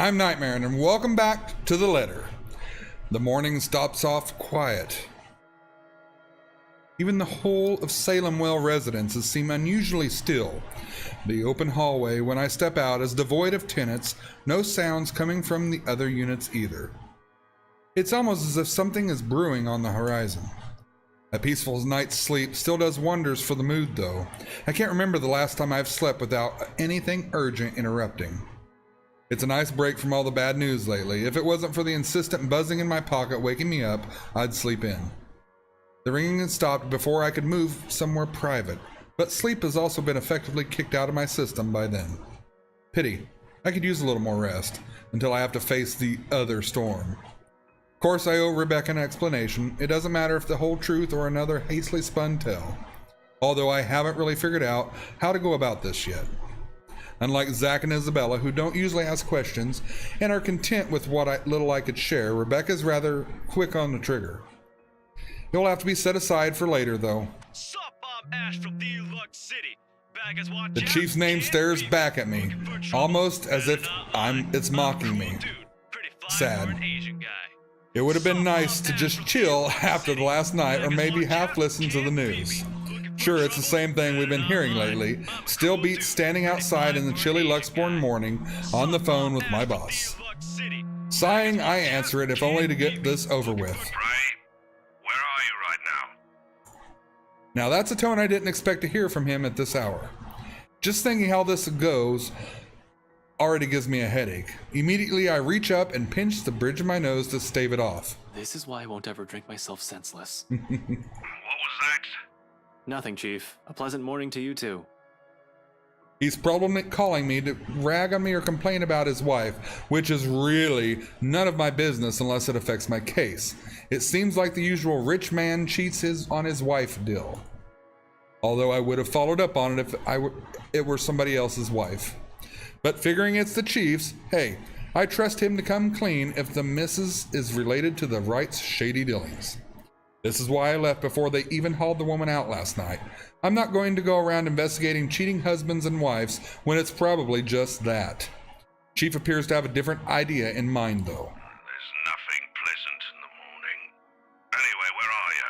I'm Nightmaaron, and welcome back to The Letter. The morning stops off quiet. Even the whole of Salem Well residences seem unusually still. The open hallway, when I step out, is devoid of tenants, no sounds coming from the other units either. It's almost as if something is brewing on the horizon. A peaceful night's sleep still does wonders for the mood, though. I can't remember the last time I've slept without anything urgent interrupting. It's a nice break from all the bad news lately. If it wasn't for the insistent buzzing in my pocket waking me up, I'd sleep in. The ringing had stopped before I could move somewhere private, but sleep has also been effectively kicked out of my system by then. Pity. I could use a little more rest, until I have to face the other storm. Of course, I owe Rebecca an explanation. It doesn't matter if the whole truth or another hastily spun tale, although I haven't really figured out how to go about this yet. Unlike Zach and Isabella, who don't usually ask questions and are content with what little I could share, Rebecca's rather quick on the trigger. It will have to be set aside for later, though. Sup, I'm Ash from Deluxe City. The chief's name stares back at me, almost as if it's mocking me. Sad. It would have been nice to just chill after the last night, or maybe half listen to the news. Sure, it's the same thing we've been hearing lately. Still beats standing outside in the chilly Luxborn morning on the phone with my boss. Sighing, I answer it, if only to get this over with. Where are you right now? Now that's a tone I didn't expect to hear from him at this hour. Just thinking how this goes already gives me a headache. Immediately I reach up and pinch the bridge of my nose to stave it off. This is why I won't ever drink myself senseless. What was that? Nothing, Chief. A pleasant morning to you too. He's probably calling me to rag on me or complain about his wife, which is really none of my business unless it affects my case. It seems like the usual rich man cheats on his wife deal. Although I would have followed up on it if it were somebody else's wife. But figuring it's the chief's, hey, I trust him to come clean if the missus is related to the Wright's shady dealings. This is why I left before they even hauled the woman out last night. I'm not going to go around investigating cheating husbands and wives when it's probably just that. Chief appears to have a different idea in mind, though. There's nothing pleasant in the morning. Anyway, where are you?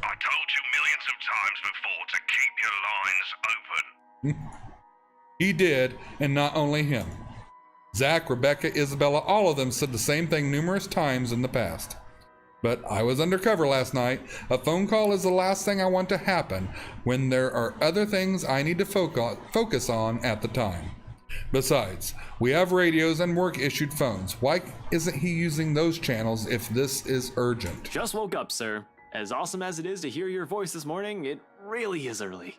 I told you millions of times before to keep your lines open. He did, and not only him. Zach, Rebecca, Isabella, all of them said the same thing numerous times in the past. But I was undercover last night. A phone call is the last thing I want to happen when there are other things I need to focus on at the time. Besides, we have radios and work-issued phones. Why isn't he using those channels if this is urgent? Just woke up, sir. As awesome as it is to hear your voice this morning, it really is early.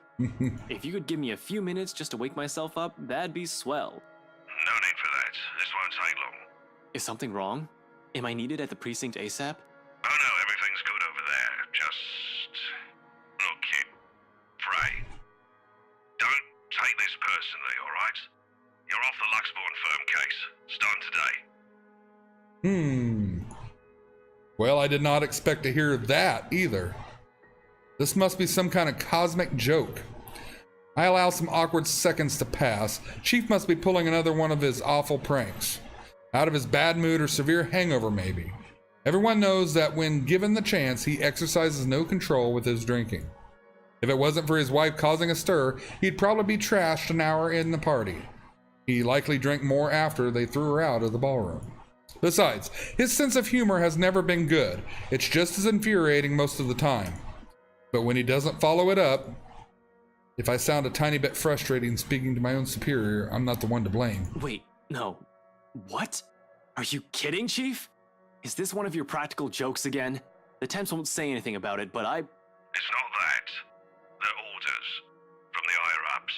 If you could give me a few minutes just to wake myself up, that'd be swell. No need for that. This won't take long. Is something wrong? Am I needed at the precinct ASAP? Oh no, everything's good over there. Just look, kid. Pray. Don't take this personally, alright? You're off the Luxborn firm case. Starting today. Well, I did not expect to hear that either. This must be some kind of cosmic joke. I allow some awkward seconds to pass. Chief must be pulling another one of his awful pranks. Out of his bad mood or severe hangover, maybe. Everyone knows that when given the chance, he exercises no control with his drinking. If it wasn't for his wife causing a stir, he'd probably be trashed an hour in the party. He likely drank more after they threw her out of the ballroom. Besides, his sense of humor has never been good. It's just as infuriating most of the time. But when he doesn't follow it up, if I sound a tiny bit frustrating speaking to my own superior, I'm not the one to blame. Wait, no. What? Are you kidding, Chief? Is this one of your practical jokes again? The temps won't say anything about it, but It's not that. They're orders. From the higher-ups.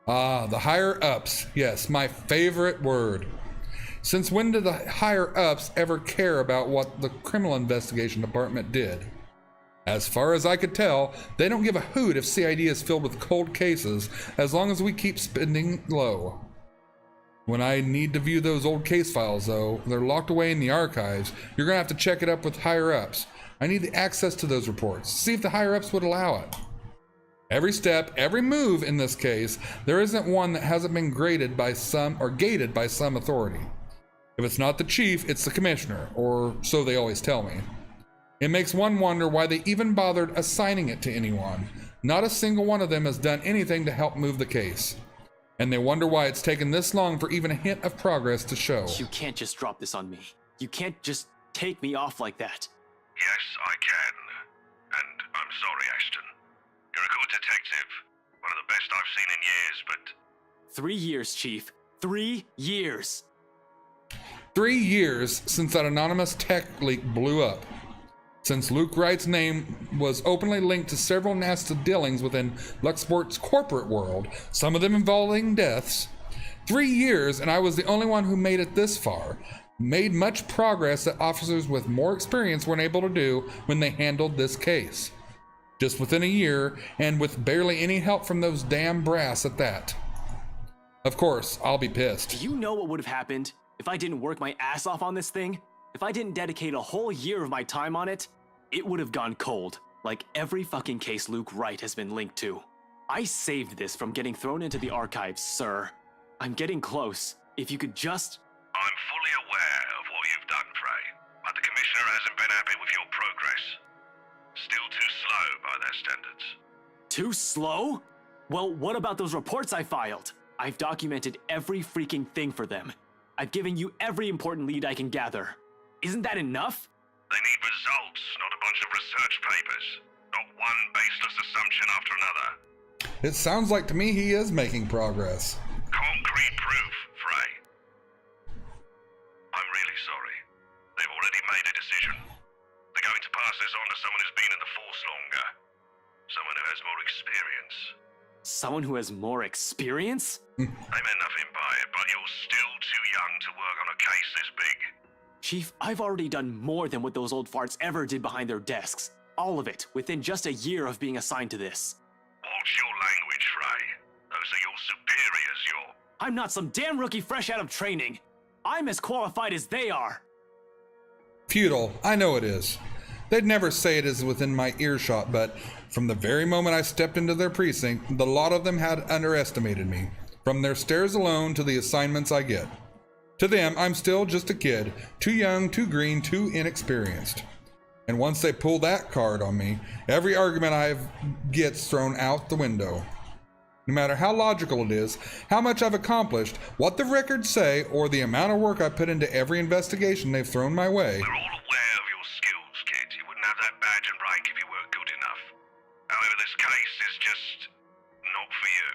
Ah, the higher-ups. Yes, my favorite word. Since when did the higher-ups ever care about what the criminal investigation department did? As far as I could tell, they don't give a hoot if CID is filled with cold cases, as long as we keep spending low. When I need to view those old case files, though, they're locked away in the archives. You're gonna have to check it up with higher-ups. I need the access to those reports. See if the higher-ups would allow it. Every step, every move in this case, there isn't one that hasn't been graded by some or gated by some authority. If it's not the chief, it's the commissioner, or so they always tell me. It makes one wonder why they even bothered assigning it to anyone. Not a single one of them has done anything to help move the case. And they wonder why it's taken this long for even a hint of progress to show. You can't just drop this on me. You can't just take me off like that. Yes, I can. And I'm sorry, Ashton. You're a good detective. One of the best I've seen in years, but... 3 years, Chief. 3 years. 3 years since that anonymous tech leak blew up. Since Luke Wright's name was openly linked to several nasty dealings within Luxport's corporate world, some of them involving deaths. 3 years, and I was the only one who made it this far. Made much progress that officers with more experience weren't able to do when they handled this case. Just within a year, and with barely any help from those damn brass at that. Of course, I'll be pissed. Do you know what would have happened if I didn't work my ass off on this thing? If I didn't dedicate a whole year of my time on it, it would have gone cold, like every fucking case Luke Wright has been linked to. I saved this from getting thrown into the archives, sir. I'm getting close. If you could just... I'm fully aware of what you've done, Frey, but the Commissioner hasn't been happy with your progress. Still too slow by their standards. Too slow? Well, what about those reports I filed? I've documented every freaking thing for them. I've given you every important lead I can gather. Isn't that enough? They need results, not a bunch of research papers. Not one baseless assumption after another. It sounds like to me he is making progress. Concrete proof, Frey. I'm really sorry. They've already made a decision. They're going to pass this on to someone who's been in the force longer. Someone who has more experience. Someone who has more experience? I meant nothing by it, but you're still too young to work on a case this big. Chief, I've already done more than what those old farts ever did behind their desks. All of it, within just a year of being assigned to this. Watch your language, Frey. Those are your superiors, I'm not some damn rookie fresh out of training. I'm as qualified as they are. Futile, I know it is. They'd never say it is within my earshot, but from the very moment I stepped into their precinct, the lot of them had underestimated me. From their stares alone to the assignments I get. To them, I'm still just a kid, too young, too green, too inexperienced. And once they pull that card on me, every argument I have gets thrown out the window. No matter how logical it is, how much I've accomplished, what the records say, or the amount of work I put into every investigation they've thrown my way. We're all aware of your skills, kid. You wouldn't have that badge and rank if you weren't good enough. However, this case is just not for you.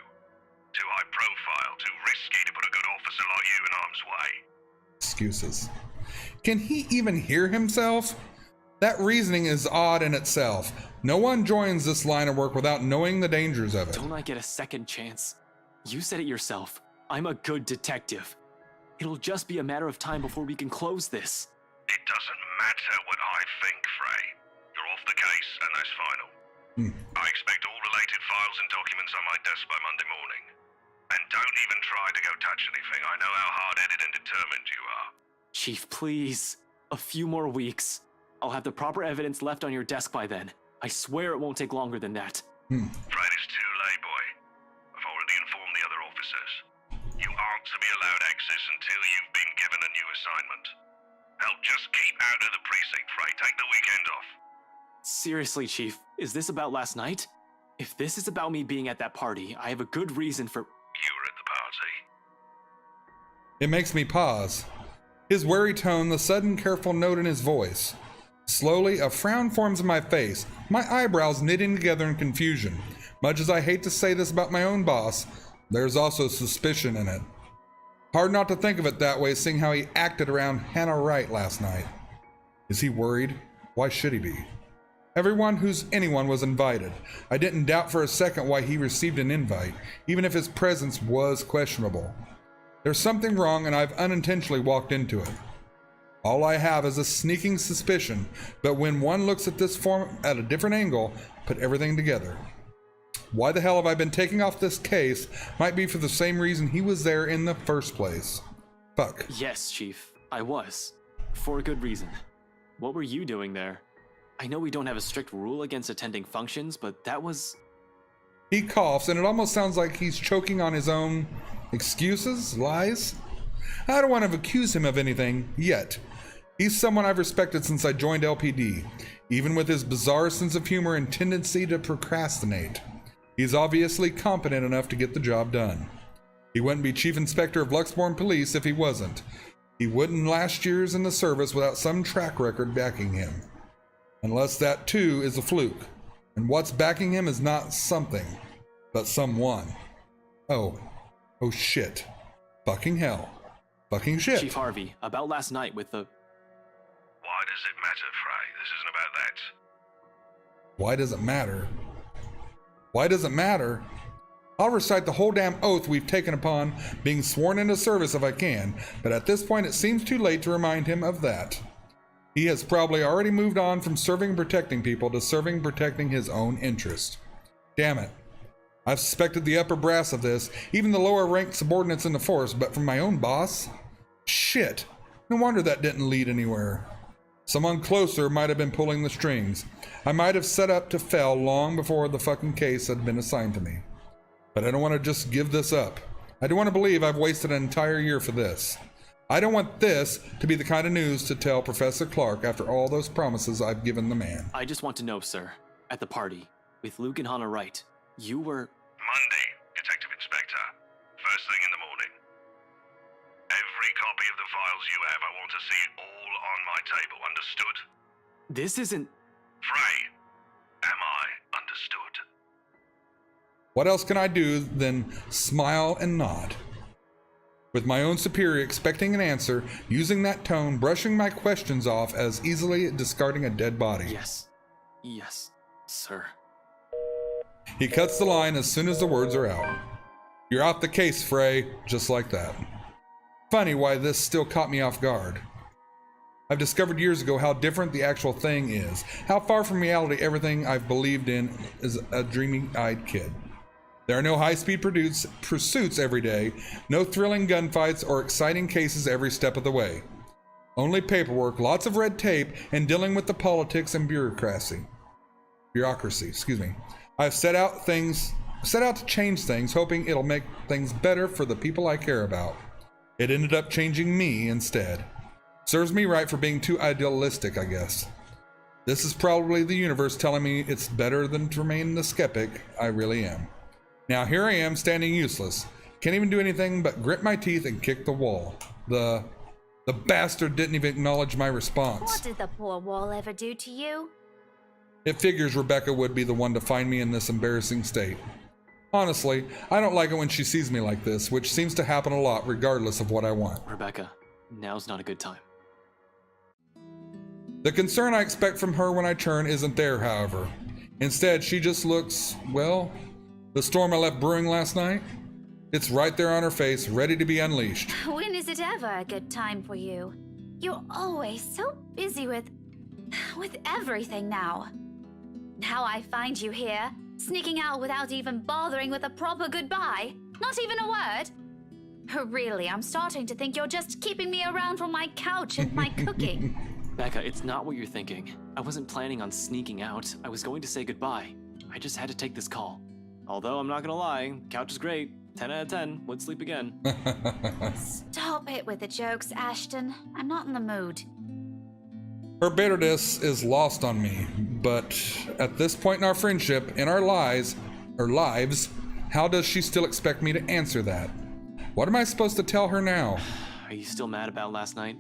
Too high profile, too risky to put a good officer like you in harm's way. Excuses. Can he even hear himself? That reasoning is odd in itself. No one joins this line of work without knowing the dangers of it. Don't I get a second chance? You said it yourself. I'm a good detective. It'll just be a matter of time before we can close this. It doesn't matter what I think, Frey. You're off the case, and that's final. I expect all related files and documents on my desk by Monday morning. And don't even try to go touch anything. I know how hard-headed and determined you are. Chief, please. A few more weeks. I'll have the proper evidence left on your desk by then. I swear it won't take longer than that. Fred, it's too late, boy. I've already informed the other officers. You aren't to be allowed access until you've been given a new assignment. Help, just keep out of the precinct, Fred. Take the weekend off. Seriously, Chief, is this about last night? If this is about me being at that party, I have a good reason for... You were at the party. It makes me pause. His wary tone, the sudden careful note in his voice. Slowly, a frown forms in my face, my eyebrows knitting together in confusion. Much as I hate to say this about my own boss, there's also suspicion in it. Hard not to think of it that way, seeing how he acted around Hannah Wright last night. Is he worried? Why should he be? Everyone who's anyone was invited. I didn't doubt for a second why he received an invite, even if his presence was questionable. There's something wrong, and I've unintentionally walked into it. All I have is a sneaking suspicion, but when one looks at this form at a different angle, put everything together. Why the hell have I been taking off this case might be for the same reason he was there in the first place. Fuck. Yes, Chief, I was. For a good reason. What were you doing there? I know we don't have a strict rule against attending functions, but that was... He coughs, and it almost sounds like he's choking on his own excuses, lies. I don't want to accuse him of anything yet. He's someone I've respected since I joined LPD, even with his bizarre sense of humor and tendency to procrastinate. He's obviously competent enough to get the job done. He wouldn't be Chief Inspector of Luxborn Police if he wasn't. He wouldn't last years in the service without some track record backing him. Unless that too is a fluke. And what's backing him is not something, but someone. Oh shit. Fucking hell. Fucking shit. Chief Harvey, about last night with the... Why does it matter, Frey? This isn't about that. Why does it matter? Why does it matter? I'll recite the whole damn oath we've taken upon being sworn into service if I can, but at this point it seems too late to remind him of that. He has probably already moved on from serving and protecting people to serving and protecting his own interest. Damn it. I've suspected the upper brass of this, even the lower ranked subordinates in the force, but from my own boss? Shit. No wonder that didn't lead anywhere. Someone closer might have been pulling the strings. I might have set up to fail long before the fucking case had been assigned to me. But I don't want to just give this up. I don't want to believe I've wasted an entire year for this. I don't want this to be the kind of news to tell Professor Clark after all those promises I've given the man. I just want to know, sir, at the party, with Luke and Hannah Wright, you were... Monday, Detective Inspector. First thing in the morning. Every copy of the files you have, I want to see it all on my table. Understood? This isn't... Frey, am I understood? What else can I do than smile and nod? With my own superior expecting an answer, using that tone, brushing my questions off as easily discarding a dead body. Yes. Yes, sir. He cuts the line as soon as the words are out. You're off the case, Frey, just like that. Funny why this still caught me off guard. I've discovered years ago how different the actual thing is, how far from reality everything I've believed in is a dreamy-eyed kid. There are no high-speed pursuits every day, no thrilling gunfights or exciting cases every step of the way. Only paperwork, lots of red tape, and dealing with the politics and bureaucracy. I've set out to change things, hoping it'll make things better for the people I care about. It ended up changing me instead. Serves me right for being too idealistic, I guess. This is probably the universe telling me it's better than to remain the skeptic I really am. Now here I am, standing useless. Can't even do anything but grit my teeth and kick the wall. The bastard didn't even acknowledge my response. What did the poor wall ever do to you? It figures Rebecca would be the one to find me in this embarrassing state. Honestly, I don't like it when she sees me like this, which seems to happen a lot regardless of what I want. Rebecca, now's not a good time. The concern I expect from her when I turn isn't there, however. Instead, she just looks, well, the storm I left brewing last night? It's right there on her face, ready to be unleashed. When is it ever a good time for you? You're always so busy with everything now. Now I find you here, sneaking out without even bothering with a proper goodbye. Not even a word. Really, I'm starting to think you're just keeping me around for my couch and my cooking. Becca, it's not what you're thinking. I wasn't planning on sneaking out. I was going to say goodbye. I just had to take this call. Although I'm not gonna lie, couch is great. 10 out of 10, would sleep again. Stop it with the jokes, Ashton. I'm not in the mood. Her bitterness is lost on me, but at this point in our friendship, in our lives, how does she still expect me to answer that? What am I supposed to tell her now? Are you still mad about last night?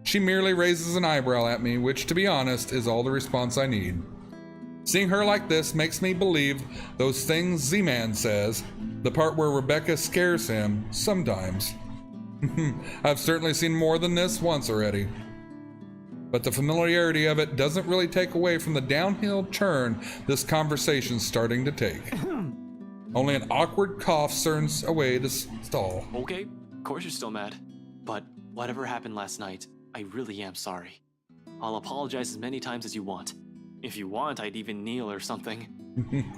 She merely raises an eyebrow at me, which, to be honest, is all the response I need. Seeing her like this makes me believe those things Z-Man says, the part where Rebecca scares him, sometimes. I've certainly seen more than this once already. But the familiarity of it doesn't really take away from the downhill turn this conversation's starting to take. Only an awkward cough turns away to stall. Okay, of course you're still mad. But whatever happened last night, I really am sorry. I'll apologize as many times as you want. If you want, I'd even kneel or something.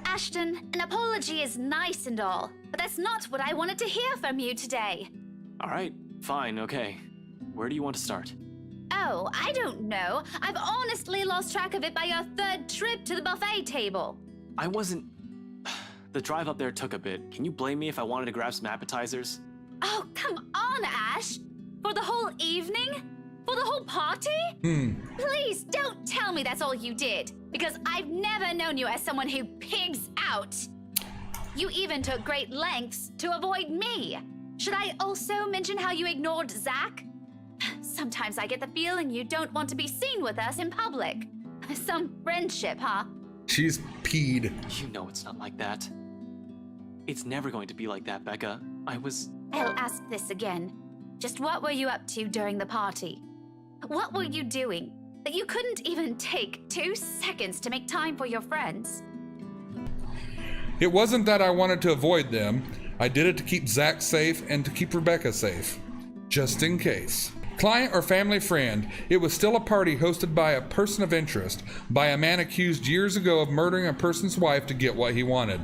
Ashton, an apology is nice and all, but that's not what I wanted to hear from you today. Alright, fine, okay. Where do you want to start? Oh, I don't know. I've honestly lost track of it by your third trip to the buffet table. I wasn't... The drive up there took a bit. Can you blame me if I wanted to grab some appetizers? Oh, come on, Ash! For the whole evening? For the whole party? Please don't tell me that's all you did, because I've never known you as someone who pigs out. You even took great lengths to avoid me. Should I also mention how you ignored Zach? Sometimes I get the feeling you don't want to be seen with us in public. Some friendship, huh? She's peed. You know it's not like that. It's never going to be like that, Becca. I'll ask this again. Just what were you up to during the party? What were you doing that you couldn't even take 2 seconds to make time for your friends? It wasn't that I wanted to avoid them. I did it to keep Zach safe and to keep Rebecca safe. Just in case. Client or family friend, it was still a party hosted by a person of interest, by a man accused years ago of murdering a person's wife to get what he wanted.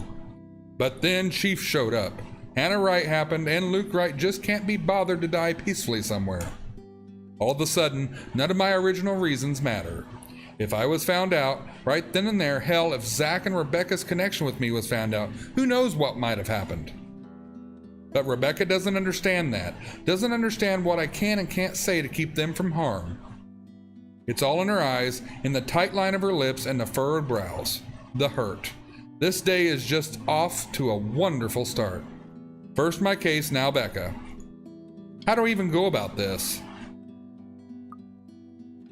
But then Chief showed up. Hannah Wright happened, and Luke Wright just can't be bothered to die peacefully somewhere. All of a sudden, none of my original reasons matter. If I was found out, right then and there, hell, if Zach and Rebecca's connection with me was found out, who knows what might have happened. But Rebecca doesn't understand that, doesn't understand what I can and can't say to keep them from harm. It's all in her eyes, in the tight line of her lips and the furrowed brows. The hurt. This day is just off to a wonderful start. First my case, now Becca. How do I even go about this?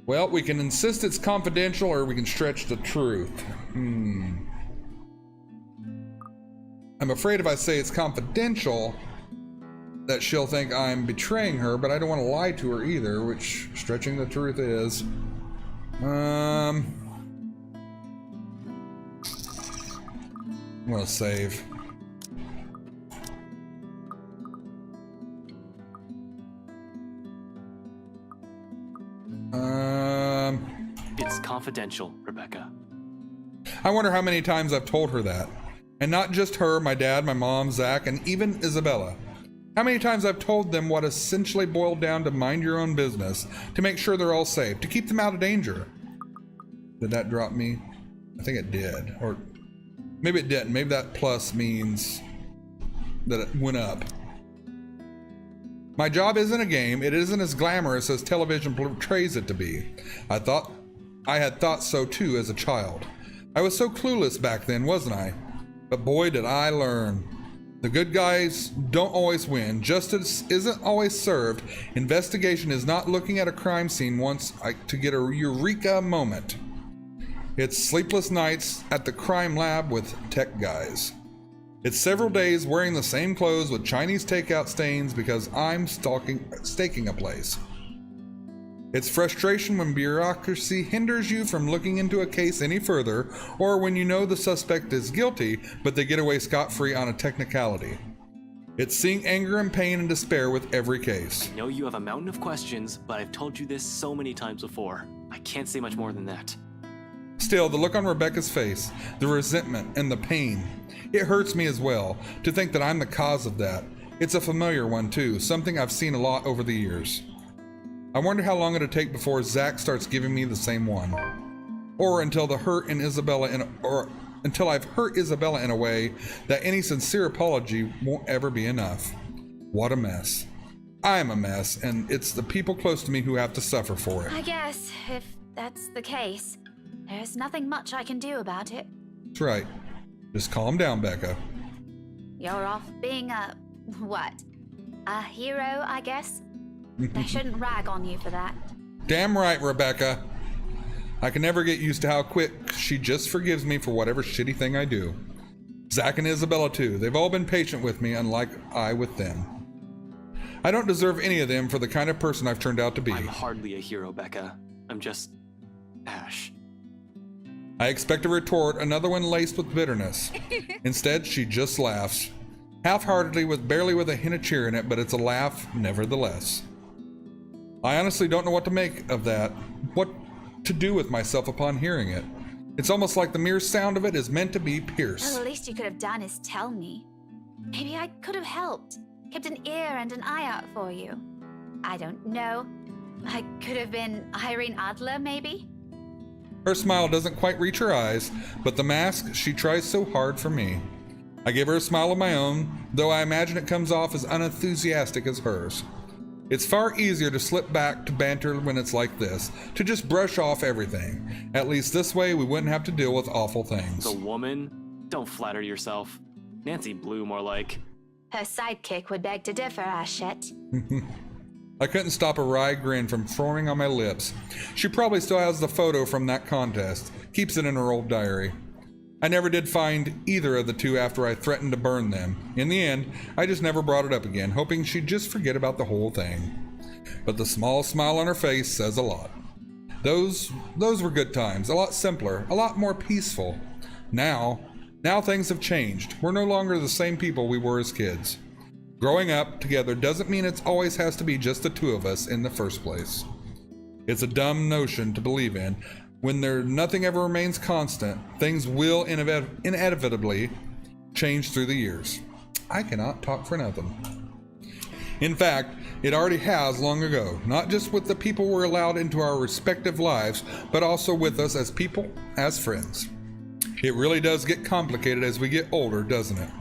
Well, we can insist it's confidential or we can stretch the truth. I'm afraid if I say it's confidential, that she'll think I'm betraying her, but I don't want to lie to her either, which stretching the truth is. I'm gonna save. It's confidential, Rebecca. I wonder how many times I've told her that. And not just her, my dad, my mom, Zach, and even Isabella. How many times I've told them what essentially boiled down to mind your own business, to make sure they're all safe, to keep them out of danger. Did that drop me? I think it did. Or maybe it didn't. Maybe that plus means that it went up. My job isn't a game. It isn't as glamorous as television portrays it to be. I had thought so too as a child. I was so clueless back then, wasn't I? But boy, did I learn. The good guys don't always win. Justice isn't always served. Investigation is not looking at a crime scene once to get a eureka moment. It's sleepless nights at the crime lab with tech guys. It's several days wearing the same clothes with Chinese takeout stains because I'm staking a place. It's frustration when bureaucracy hinders you from looking into a case any further, or when you know the suspect is guilty, but they get away scot-free on a technicality. It's seeing anger and pain and despair with every case. I know you have a mountain of questions, but I've told you this so many times before. I can't say much more than that. Still, the look on Rebecca's face, the resentment and the pain, it hurts me as well to think that I'm the cause of that. It's a familiar one too, something I've seen a lot over the years. I wonder how long it'll take before Zach starts giving me the same one. Or until I've hurt Isabella in a way that any sincere apology won't ever be enough. What a mess. I'm a mess, and it's the people close to me who have to suffer for it. I guess, if that's the case, there's nothing much I can do about it. That's right. Just calm down, Becca. You're off being a hero, I guess? I shouldn't rag on you for that. Damn right, Rebecca. I can never get used to how quick she just forgives me for whatever shitty thing I do. Zach and Isabella too. They've all been patient with me, unlike I with them. I don't deserve any of them for the kind of person I've turned out to be. I'm hardly a hero, Becca. I'm just Ash. I expect a retort, another one laced with bitterness. Instead, she just laughs. Half-heartedly, barely with a hint of cheer in it, but it's a laugh nevertheless. I honestly don't know what to make of that, what to do with myself upon hearing it. It's almost like the mere sound of it is meant to be pierced. Well, the least you could have done is tell me. Maybe I could have helped, kept an ear and an eye out for you. I don't know. I could have been Irene Adler, maybe? Her smile doesn't quite reach her eyes, but the mask, she tries so hard for me. I give her a smile of my own, though I imagine it comes off as unenthusiastic as hers. It's far easier to slip back to banter when it's like this, to just brush off everything. At least this way we wouldn't have to deal with awful things. The woman? Don't flatter yourself. Nancy Blue, more like. Her sidekick would beg to differ, Ashett. I couldn't stop a wry grin from forming on my lips. She probably still has the photo from that contest, keeps it in her old diary. I never did find either of the two after I threatened to burn them. In the end, I just never brought it up again, hoping she'd just forget about the whole thing. But the small smile on her face says a lot. Those were good times, a lot simpler, a lot more peaceful. Now things have changed. We're no longer the same people we were as kids. Growing up together doesn't mean it always has to be just the two of us in the first place. It's a dumb notion to believe in. When nothing ever remains constant, things will inevitably change through the years. I cannot talk for nothing. In fact, it already has long ago, not just with the people we're allowed into our respective lives, but also with us as people, as friends. It really does get complicated as we get older, doesn't it?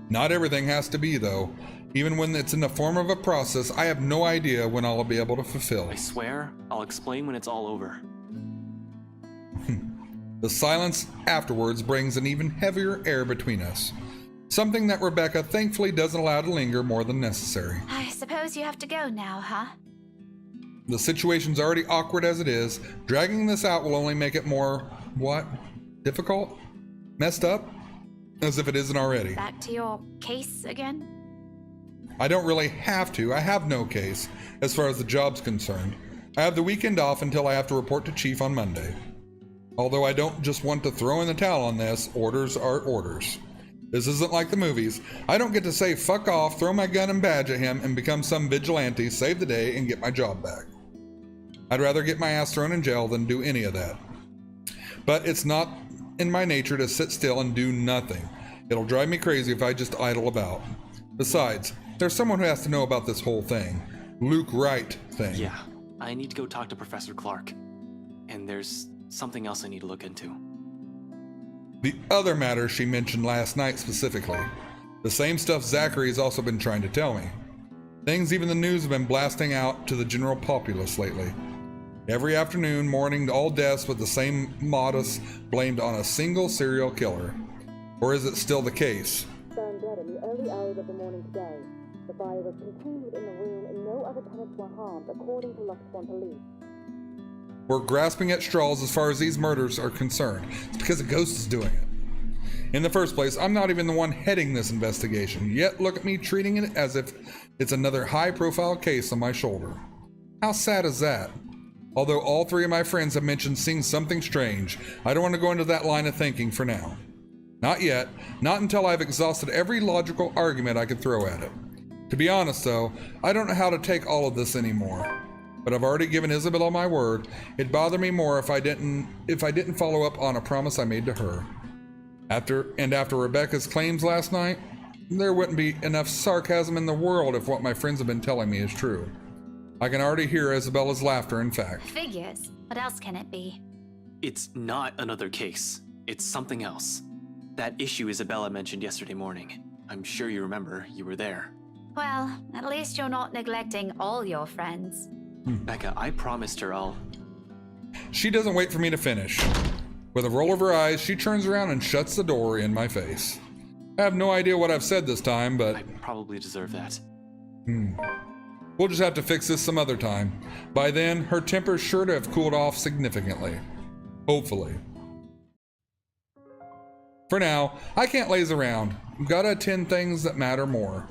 Not everything has to be, though. Even when it's in the form of a process, I have no idea when I'll be able to fulfill. I swear, I'll explain when it's all over. The silence afterwards brings an even heavier air between us. Something that Rebecca thankfully doesn't allow to linger more than necessary. I suppose you have to go now, huh? The situation's already awkward as it is. Dragging this out will only make it more, what? Difficult? Messed up? As if it isn't already. Back to your case again? I don't really have to. I have no case, as far as the job's concerned. I have the weekend off until I have to report to Chief on Monday. Although I don't just want to throw in the towel on this, orders are orders. This isn't like the movies. I don't get to say fuck off, throw my gun and badge at him, and become some vigilante, save the day, and get my job back. I'd rather get my ass thrown in jail than do any of that. But it's not in my nature to sit still and do nothing. It'll drive me crazy if I just idle about. Besides, there's someone who has to know about this whole thing. Luke Wright thing. Yeah, I need to go talk to Professor Clark. And there's something else I need to look into. The other matter she mentioned last night specifically. The same stuff Zachary has also been trying to tell me. Things even the news have been blasting out to the general populace lately. Every afternoon, morning, all deaths with the same modus blamed on a single serial killer. Or is it still the case? Found dead in the early hours of the morning today. The fire was contained within the room and no other tenants were harmed, according to Luxembourg police. We're grasping at straws as far as these murders are concerned. It's because a ghost is doing it. In the first place, I'm not even the one heading this investigation, yet look at me treating it as if it's another high-profile case on my shoulder. How sad is that? Although all three of my friends have mentioned seeing something strange, I don't want to go into that line of thinking for now. Not yet, not until I've exhausted every logical argument I could throw at it. To be honest though, I don't know how to take all of this anymore. But I've already given Isabella my word. It'd bother me more if I didn't follow up on a promise I made to her. After Rebecca's claims last night, there wouldn't be enough sarcasm in the world if what my friends have been telling me is true. I can already hear Isabella's laughter, in fact. Figures. What else can it be? It's not another case. It's something else. That issue Isabella mentioned yesterday morning. I'm sure you remember, you were there. Well, at least you're not neglecting all your friends. Becca, I promised her I'll... She doesn't wait for me to finish. With a roll of her eyes, she turns around and shuts the door in my face. I have no idea what I've said this time, but... I probably deserve that. We'll just have to fix this some other time. By then, her temper's sure to have cooled off significantly. Hopefully. For now, I can't laze around. Gotta attend things that matter more.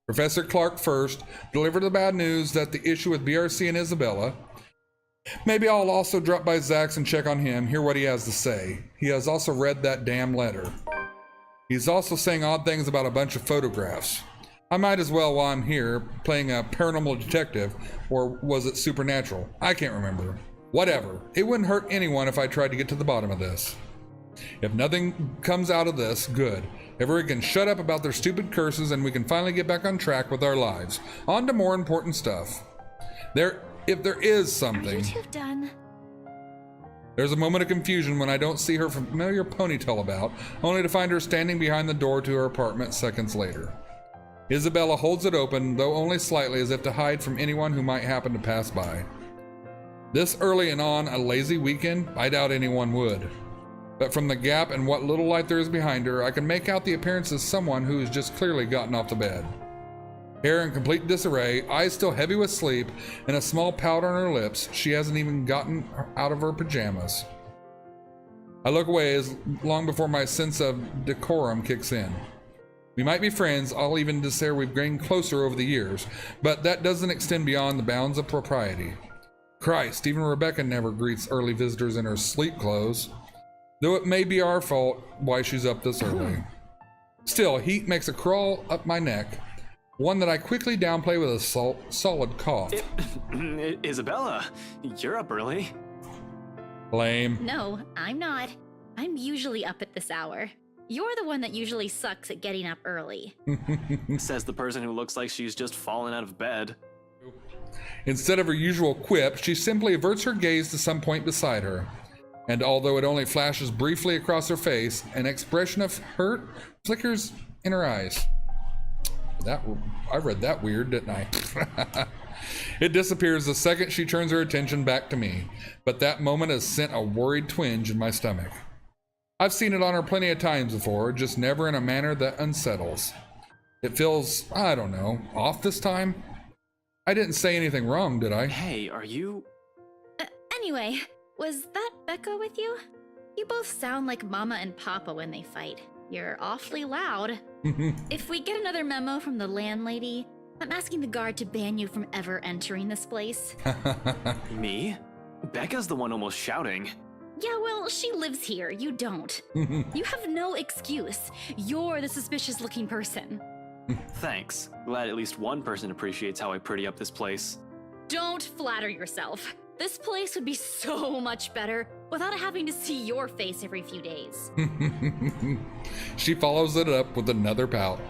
Professor Clark first, deliver the bad news that the issue with BRC and Isabella. Maybe I'll also drop by Zach's and check on him, hear what he has to say. He has also read that damn letter. He's also saying odd things about a bunch of photographs. I might as well, while I'm here, playing a paranormal detective, or was it supernatural? I can't remember. Whatever. It wouldn't hurt anyone if I tried to get to the bottom of this. If nothing comes out of this, good. Everyone can shut up about their stupid curses and we can finally get back on track with our lives. On to more important stuff. If there is something... Are you two done? There's a moment of confusion when I don't see her familiar ponytail about, only to find her standing behind the door to her apartment seconds later. Isabella holds it open, though only slightly, as if to hide from anyone who might happen to pass by. This early and on a lazy weekend, I doubt anyone would. But from the gap and what little light there is behind her, I can make out the appearance of someone who has just clearly gotten off the bed. Hair in complete disarray, eyes still heavy with sleep, and a small pout on her lips. She hasn't even gotten out of her pajamas. I look away as long before my sense of decorum kicks in. We might be friends, I'll even declare we've grown closer over the years, but that doesn't extend beyond the bounds of propriety. Christ, even Rebecca never greets early visitors in her sleep clothes, though it may be our fault why she's up this early. Still, heat makes a crawl up my neck, one that I quickly downplay with a solid cough. Isabella, you're up early. Lame. No, I'm not. I'm usually up at this hour. You're the one that usually sucks at getting up early. Says the person who looks like she's just fallen out of bed. Instead of her usual quip, she simply averts her gaze to some point beside her. And although it only flashes briefly across her face, an expression of hurt flickers in her eyes. I read that weird, didn't I? It disappears the second she turns her attention back to me, but that moment has sent a worried twinge in my stomach. I've seen it on her plenty of times before, just never in a manner that unsettles. It feels, I don't know, off this time? I didn't say anything wrong, did I? Hey, are you... Anyway, was that Becca with you? You both sound like Mama and Papa when they fight. You're awfully loud. If we get another memo from the landlady, I'm asking the guard to ban you from ever entering this place. Me? Becca's the one almost shouting. Yeah, well, she lives here. You don't. You have no excuse. You're the suspicious-looking person. Thanks. Glad at least one person appreciates how I pretty up this place. Don't flatter yourself. This place would be so much better without having to see your face every few days. She follows it up with another pout.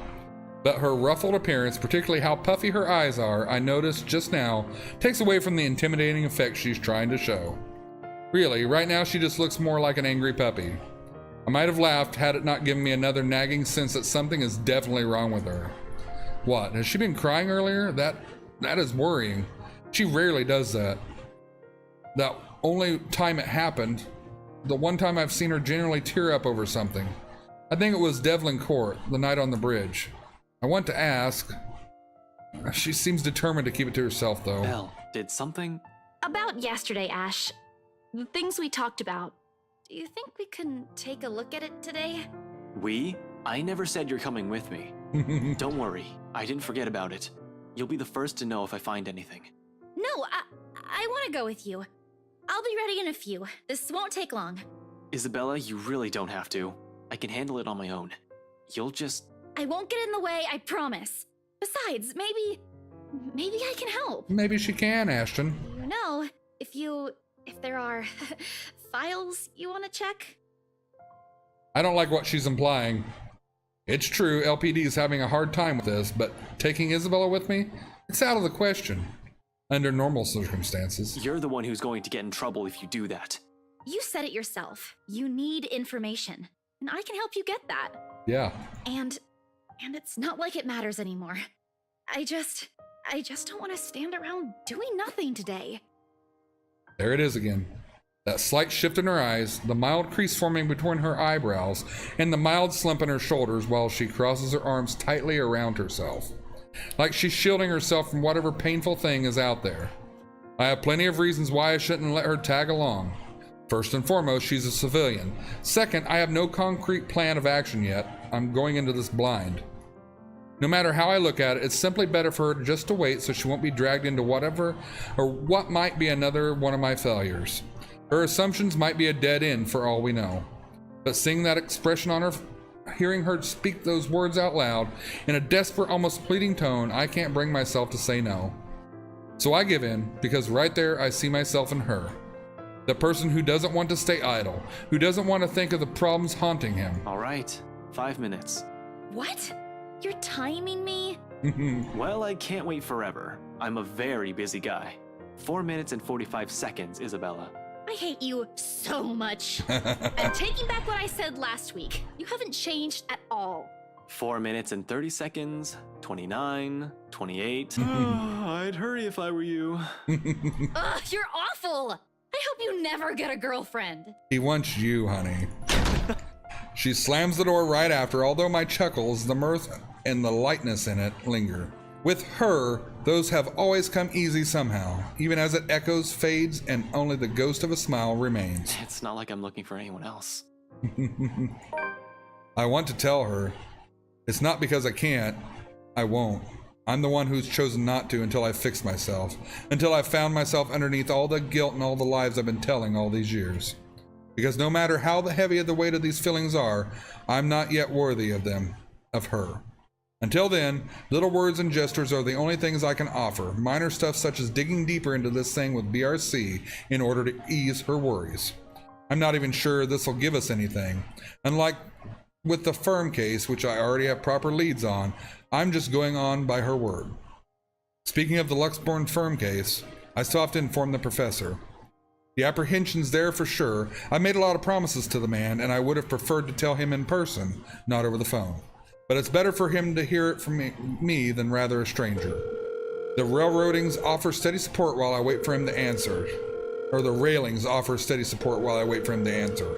But her ruffled appearance, particularly how puffy her eyes are, I noticed just now, takes away from the intimidating effect she's trying to show. Really, right now she just looks more like an angry puppy. I might have laughed had it not given me another nagging sense that something is definitely wrong with her. What, has she been crying earlier? That is worrying. She rarely does that. That only time it happened, the one time I've seen her genuinely tear up over something. I think it was Devlin Court, the night on the bridge. I want to ask. She seems determined to keep it to herself, though. Belle, did something... About yesterday, Ash. The things we talked about. Do you think we can take a look at it today? We? I never said you're coming with me. Don't worry, I didn't forget about it. You'll be the first to know if I find anything. No, I want to go with you. I'll be ready in a few. This won't take long. Isabella, you really don't have to. I can handle it on my own. You'll just... I won't get in the way, I promise. Besides, maybe I can help. Maybe she can, Ashton. You know, if there are files you want to check. I don't like what she's implying. It's true, LPD is having a hard time with this, but taking Isabella with me? It's out of the question. Under normal circumstances. You're the one who's going to get in trouble if you do that. You said it yourself. You need information, and I can help you get that. Yeah. And it's not like it matters anymore. I just don't want to stand around doing nothing today. There it is again. That slight shift in her eyes, the mild crease forming between her eyebrows, and the mild slump in her shoulders while she crosses her arms tightly around herself. Like she's shielding herself from whatever painful thing is out there. I have plenty of reasons why I shouldn't let her tag along. First and foremost, she's a civilian. Second, I have no concrete plan of action yet. I'm going into this blind. No matter how I look at it, it's simply better for her just to wait so she won't be dragged into whatever or what might be another one of my failures. Her assumptions might be a dead end for all we know. But seeing that expression on her, hearing her speak those words out loud in a desperate, almost pleading tone, I can't bring myself to say no. So I give in, because right there I see myself in her. The person who doesn't want to stay idle, who doesn't want to think of the problems haunting him. All right, 5 minutes. What? You're timing me? Well, I can't wait forever. I'm a very busy guy. 4 minutes and 45 seconds, Isabella. I hate you so much. I'm taking back what I said last week. You haven't changed at all. 4 minutes and 30 seconds, 29, 28. I'd hurry if I were you. Ugh, you're awful. I hope you never get a girlfriend. He wants you, honey. She slams the door right after, although my chuckles, the mirth, and the lightness in it linger. With her, those have always come easy somehow, even as it echoes, fades, and only the ghost of a smile remains. It's not like I'm looking for anyone else. I want to tell her. It's not because I can't. I won't. I'm the one who's chosen not to until I fix myself. Until I found myself underneath all the guilt and all the lies I've been telling all these years. Because no matter how heavy the weight of these feelings are, I'm not yet worthy of them, of her. Until then, little words and gestures are the only things I can offer. Minor stuff such as digging deeper into this thing with BRC in order to ease her worries. I'm not even sure this will give us anything. Unlike with the firm case, which I already have proper leads on, I'm just going on by her word. Speaking of the Luxborn firm case, I still have to inform the professor. The apprehension's there for sure. I made a lot of promises to the man, and I would have preferred to tell him in person, not over the phone. But it's better for him to hear it from me than rather a stranger. The railroadings offer steady support while I wait for him to answer. Or the railings offer steady support while I wait for him to answer.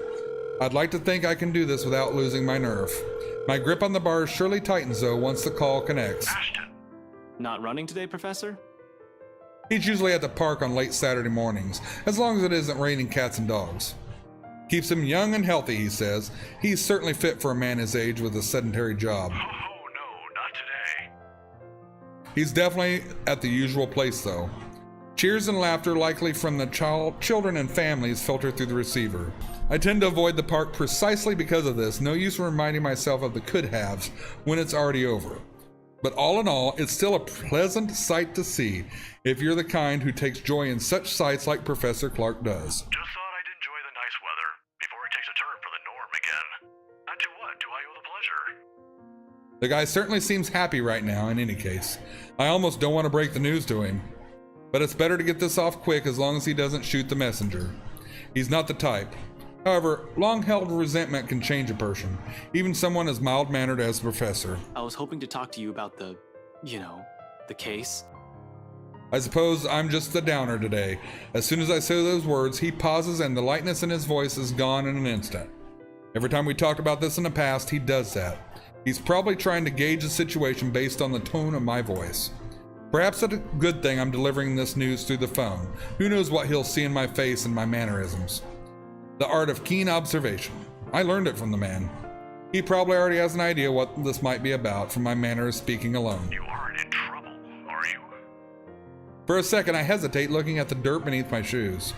I'd like to think I can do this without losing my nerve. My grip on the bars surely tightens though once the call connects. Ashton, Not running today, Professor? He's usually at the park on late Saturday mornings, as long as it isn't raining cats and dogs. Keeps him young and healthy, he says. He's certainly fit for a man his age with a sedentary job. oh no, not today. He's definitely at the usual place though. Cheers and laughter likely from the children and families filter through the receiver. I tend to avoid the park precisely because of this. No use reminding myself of the could-haves when it's already over. But all in all, it's still a pleasant sight to see if you're the kind who takes joy in such sights like Professor Clark does. Just thought I'd enjoy the nice weather before it takes a turn for the norm again. And to what do I owe the pleasure? The guy certainly seems happy right now in any case. I almost don't want to break the news to him. But it's better to get this off quick as long as he doesn't shoot the messenger. He's not the type. However, long-held resentment can change a person, even someone as mild-mannered as the professor. I was hoping to talk to you about the case. I suppose I'm just the downer today. As soon as I say those words, he pauses and the lightness in his voice is gone in an instant. Every time we talked about this in the past, he does that. He's probably trying to gauge the situation based on the tone of my voice. Perhaps it's a good thing I'm delivering this news through the phone. Who knows what he'll see in my face and my mannerisms. The art of keen observation. I learned it from the man. He probably already has an idea what this might be about from my manner of speaking alone. You aren't in trouble, are you? For a second, I hesitate looking at the dirt beneath my shoes.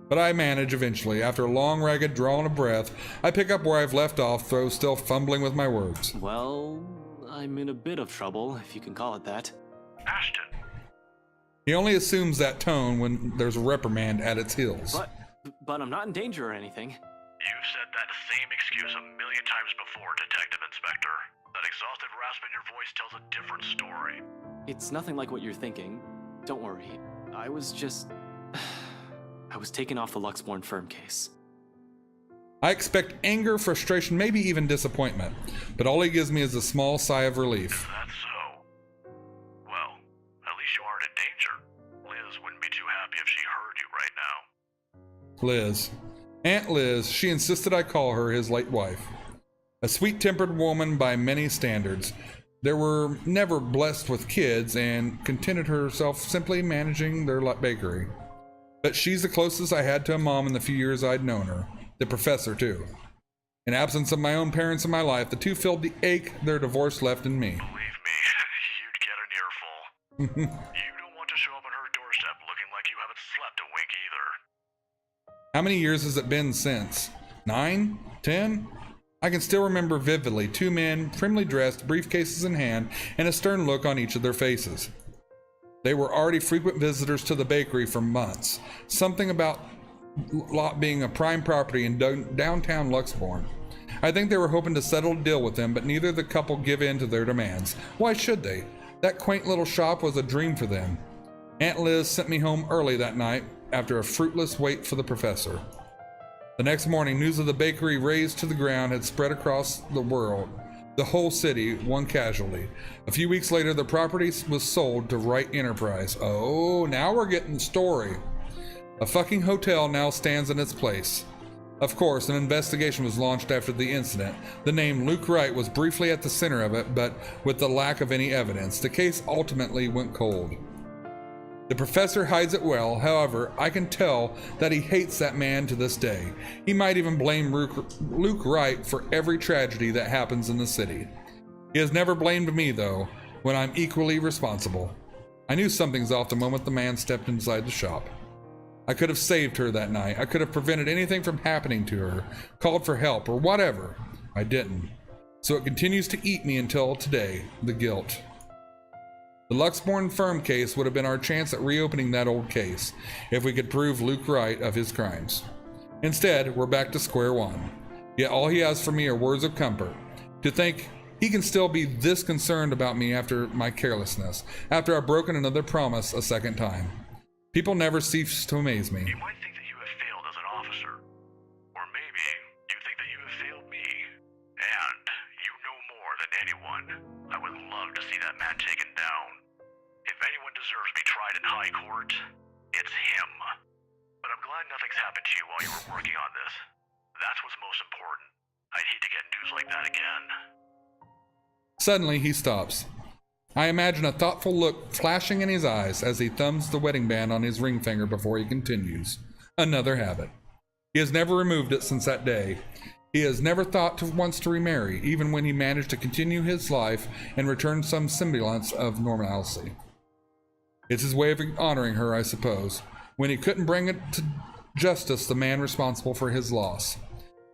But I manage eventually. After a long, ragged drawn of breath, I pick up where I've left off, though still fumbling with my words. Well, I'm in a bit of trouble, if you can call it that. Ashton, He only assumes that tone when there's a reprimand at its heels. But I'm not in danger or anything. you've said that same excuse a million times before, Detective Inspector. That exhausted rasp in your voice tells a different story. It's nothing like what you're thinking. Don't worry. I was taken off the Luxborn firm case. I expect anger, frustration, maybe even disappointment, but all he gives me is a small sigh of relief. Is that so? Well, at least you aren't in danger. Liz wouldn't be too happy if she heard you right now. Liz. Aunt Liz, she insisted I call her his late wife. A sweet-tempered woman by many standards. There were never blessed with kids and contented herself simply managing their bakery. But she's the closest I had to a mom in the few years I'd known her. The professor, too. In absence of my own parents in my life, the two filled the ache their divorce left in me. Believe me, you'd get an earful. You don't want to show up on her doorstep looking like you haven't slept a wink either. How many years has it been since? 9? 10? I can still remember vividly 2 men, primly dressed, briefcases in hand, and a stern look on each of their faces. They were already frequent visitors to the bakery for months. Something about lot being a prime property in downtown Luxborn. I think they were hoping to settle a deal with them, but neither the couple give in to their demands. Why should they? That quaint little shop was a dream for them. Aunt Liz sent me home early that night after a fruitless wait for the professor. The next morning, news of the bakery razed to the ground had spread across the world. The whole city, one casualty. A few weeks later, the property was sold to Wright Enterprise. Oh, now we're getting the story. A fucking hotel now stands in its place. Of course, an investigation was launched after the incident. The name Luke Wright was briefly at the center of it, but with the lack of any evidence, the case ultimately went cold. The professor hides it well. However, I can tell that he hates that man to this day. He might even blame Luke Wright for every tragedy that happens in the city. He has never blamed me, though, when I'm equally responsible. I knew something's off the moment the man stepped inside the shop. I could have saved her that night. I could have prevented anything from happening to her, called for help, or whatever. I didn't. So it continues to eat me until today, the guilt. The Luxborn firm case would have been our chance at reopening that old case, if we could prove Luke Wright of his crimes. Instead, we're back to square one. Yet all he has for me are words of comfort. To think he can still be this concerned about me after my carelessness, after I've broken another promise a second time. People never cease to amaze me. You might think that you have failed as an officer. Or maybe you think that you have failed me. And you know more than anyone. I would love to see that man taken down. If anyone deserves to be tried in high court, it's him. But I'm glad nothing's happened to you while you were working on this. That's what's most important. I'd hate to get news like that again. Suddenly, he stops. I imagine a thoughtful look flashing in his eyes as he thumbs the wedding band on his ring finger before he continues. Another habit. He has never removed it since that day. He has never thought once to remarry, even when he managed to continue his life and return some semblance of normalcy. It's his way of honoring her, I suppose. When he couldn't bring it to justice the man responsible for his loss.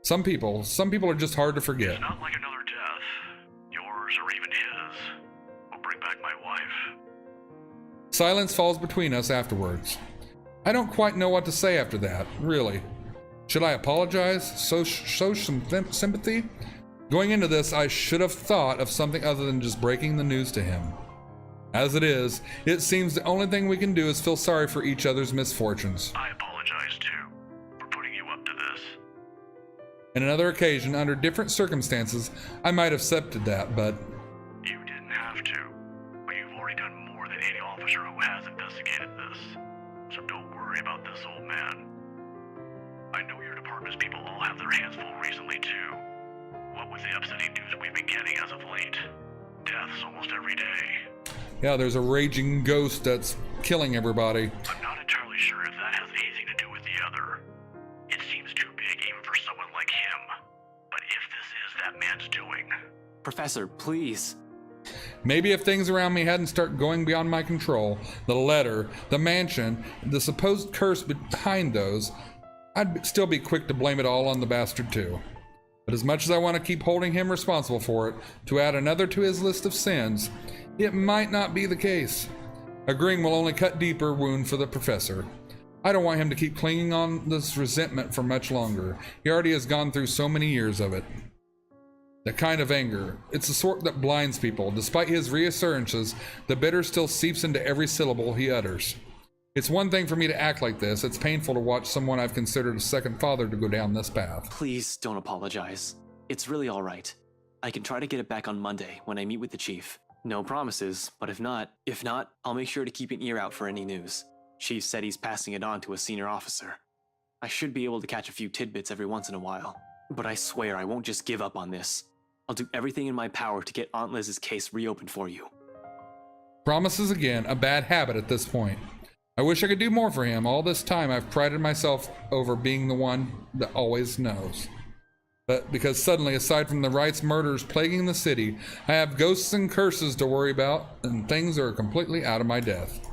Some people are just hard to forget. It's not like another death. Yours or even his. Will bring back my wife. Silence falls between us afterwards. I don't quite know what to say after that, really. Should I apologize? Show some sympathy? Going into this, I should have thought of something other than just breaking the news to him. As it is, it seems the only thing we can do is feel sorry for each other's misfortunes. I apologize too, for putting you up to this. In another occasion, under different circumstances, I might have accepted that, but... You didn't have to, but you've already done more than any officer who has investigated this. So don't worry about this old man. I know your department's people all have their hands full recently too. What with the upsetting news we've been getting as of late. Deaths almost every day. Yeah, there's a raging ghost that's killing everybody. I'm not entirely sure if that has anything to do with the other. It seems too big even for someone like him. But if this is that man's doing... Professor, please. Maybe if things around me hadn't started going beyond my control, the letter, the mansion, the supposed curse behind those, I'd still be quick to blame it all on the bastard too. But as much as I want to keep holding him responsible for it, to add another to his list of sins, it might not be the case. Agreeing will only cut deeper wound for the professor. I don't want him to keep clinging on this resentment for much longer. He already has gone through so many years of it. The kind of anger, it's the sort that blinds people. Despite his reassurances, the bitter still seeps into every syllable he utters. It's one thing for me to act like this. It's painful to watch someone I've considered a second father to go down this path. Please don't apologize. It's really all right. I can try to get it back on Monday when I meet with the chief. No promises, but if not, I'll make sure to keep an ear out for any news. Chief said he's passing it on to a senior officer. I should be able to catch a few tidbits every once in a while, but I swear I won't just give up on this. I'll do everything in my power to get Aunt Liz's case reopened for you. Promises again, a bad habit at this point. I wish I could do more for him. All this time I've prided myself over being the one that always knows. But because suddenly, aside from the Wrights' murders plaguing the city, I have ghosts and curses to worry about, and things are completely out of my depth.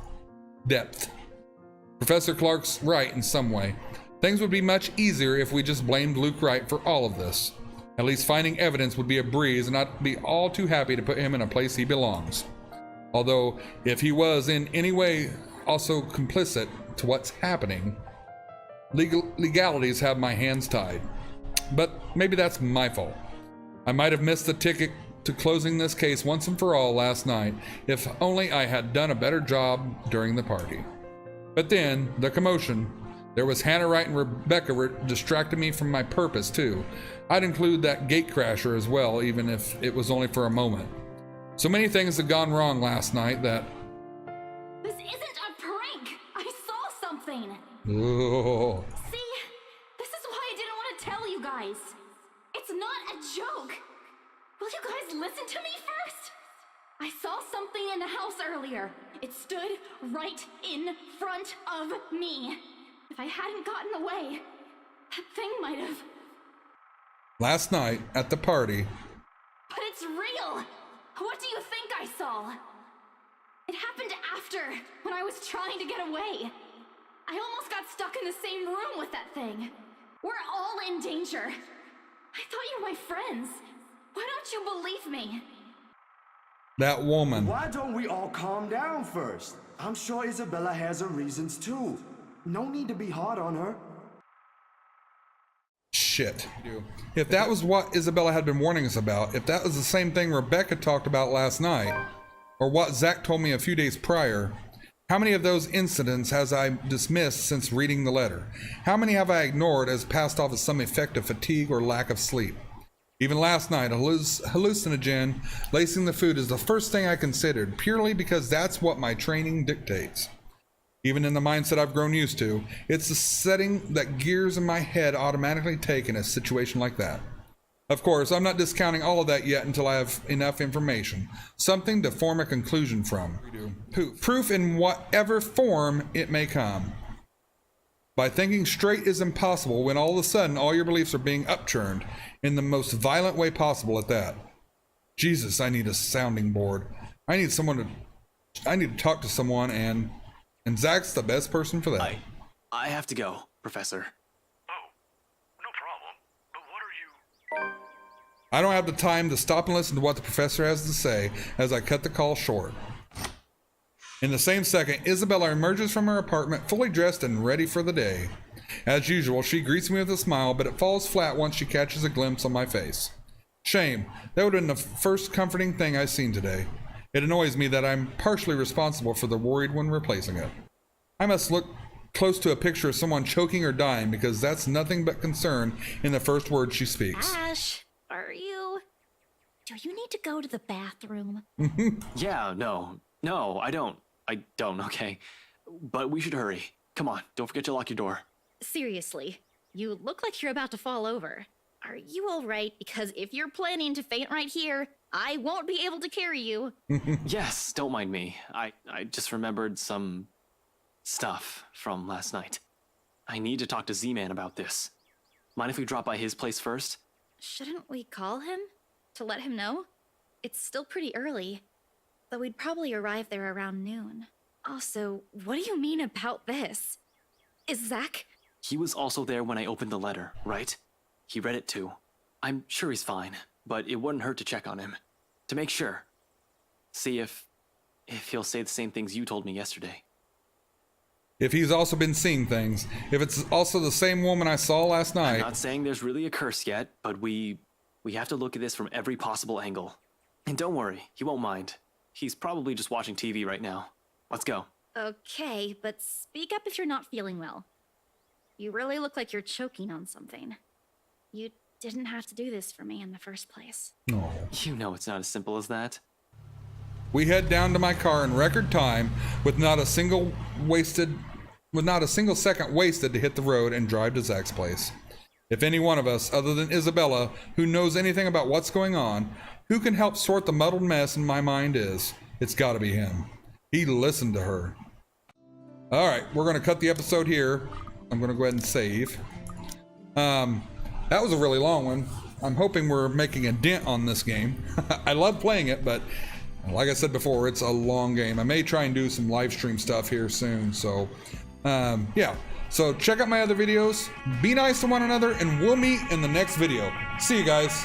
Professor Clark's right in some way. Things would be much easier if we just blamed Luke Wright for all of this. At least finding evidence would be a breeze, and I'd be all too happy to put him in a place he belongs. Although, if he was in any way also complicit to what's happening, legalities have my hands tied. But maybe that's my fault. I might have missed the ticket to closing this case once and for all last night, if only I had done a better job during the party. But then, the commotion, There was Hannah Wright and Rebecca distracted me from my purpose too. I'd include that gatecrasher as well, even if it was only for a moment. So many things had gone wrong last night that... This isn't a prank! I saw something! Oh. See? This is why I didn't want to tell you guys. It's not a joke. Will you guys listen to me first? I saw something in the house earlier. It stood right in front of me. If I hadn't gotten away, that thing might have... Last night, at the party... But it's real! What do you think I saw? It happened after, when I was trying to get away. I almost got stuck in the same room with that thing. We're all in danger. I thought you were my friends. Why don't you believe me? That woman. Why don't we all calm down first? I'm sure Isabella has her reasons too. No need to be hard on her. Shit. If that was what Isabella had been warning us about, if that was the same thing Rebecca talked about last night, or what Zach told me a few days prior, how many of those incidents has I dismissed since reading the letter? How many have I ignored as passed off as some effect of fatigue or lack of sleep? Even last night, a hallucinogen lacing the food is the first thing I considered, purely because that's what my training dictates. Even in the mindset I've grown used to, it's the setting that gears in my head automatically take in a situation like that. Of course, I'm not discounting all of that yet until I have enough information, something to form a conclusion from. Proof in whatever form it may come. By thinking straight is impossible when all of a sudden all your beliefs are being upturned in the most violent way possible at that. Jesus, I need a sounding board. I need to talk to someone, and Zach's the best person for that. I have to go, Professor. Oh, no problem. But what are you... I don't have the time to stop and listen to what the professor has to say as I cut the call short. In the same second, Isabella emerges from her apartment fully dressed and ready for the day. As usual, she greets me with a smile, but it falls flat once she catches a glimpse on my face. Shame. That would have been the first comforting thing I've seen today. It annoys me that I'm partially responsible for the worried one replacing it. I must look close to a picture of someone choking or dying because that's nothing but concern in the first word she speaks. Ash, are you... Do you need to go to the bathroom? Yeah, no, I don't, okay. But we should hurry. Come on, don't forget to lock your door. Seriously, you look like you're about to fall over. Are you alright? Because if you're planning to faint right here, I won't be able to carry you. Yes, don't mind me. I just remembered some stuff from last night. I need to talk to Z-Man about this. Mind if we drop by his place first? Shouldn't we call him? To let him know? It's still pretty early, though we'd probably arrive there around noon. Also, what do you mean about this? Is Zach... He was also there when I opened the letter, right? He read it too. I'm sure he's fine, but it wouldn't hurt to check on him. To make sure. See if he'll say the same things you told me yesterday. If he's also been seeing things. If it's also the same woman I saw last night. I'm not saying there's really a curse yet, but we have to look at this from every possible angle. And don't worry, he won't mind. He's probably just watching TV right now. Let's go. Okay, but speak up if you're not feeling well. You really look like you're choking on something. You didn't have to do this for me in the first place. No. You know it's not as simple as that. We head down to my car in record time with not a single second wasted to hit the road and drive to Zach's place. If any one of us, other than Isabella, who knows anything about what's going on, who can help sort the muddled mess in my mind is, it's gotta be him. He listened to her. Alright, we're gonna cut the episode here. I'm gonna go ahead and save. That was a really long one. I'm hoping we're making a dent on this game. I love playing it, but like I said before, it's a long game. I may try and do some live stream stuff here soon, so yeah. So check out my other videos, be nice to one another, and we'll meet in the next video. See you guys.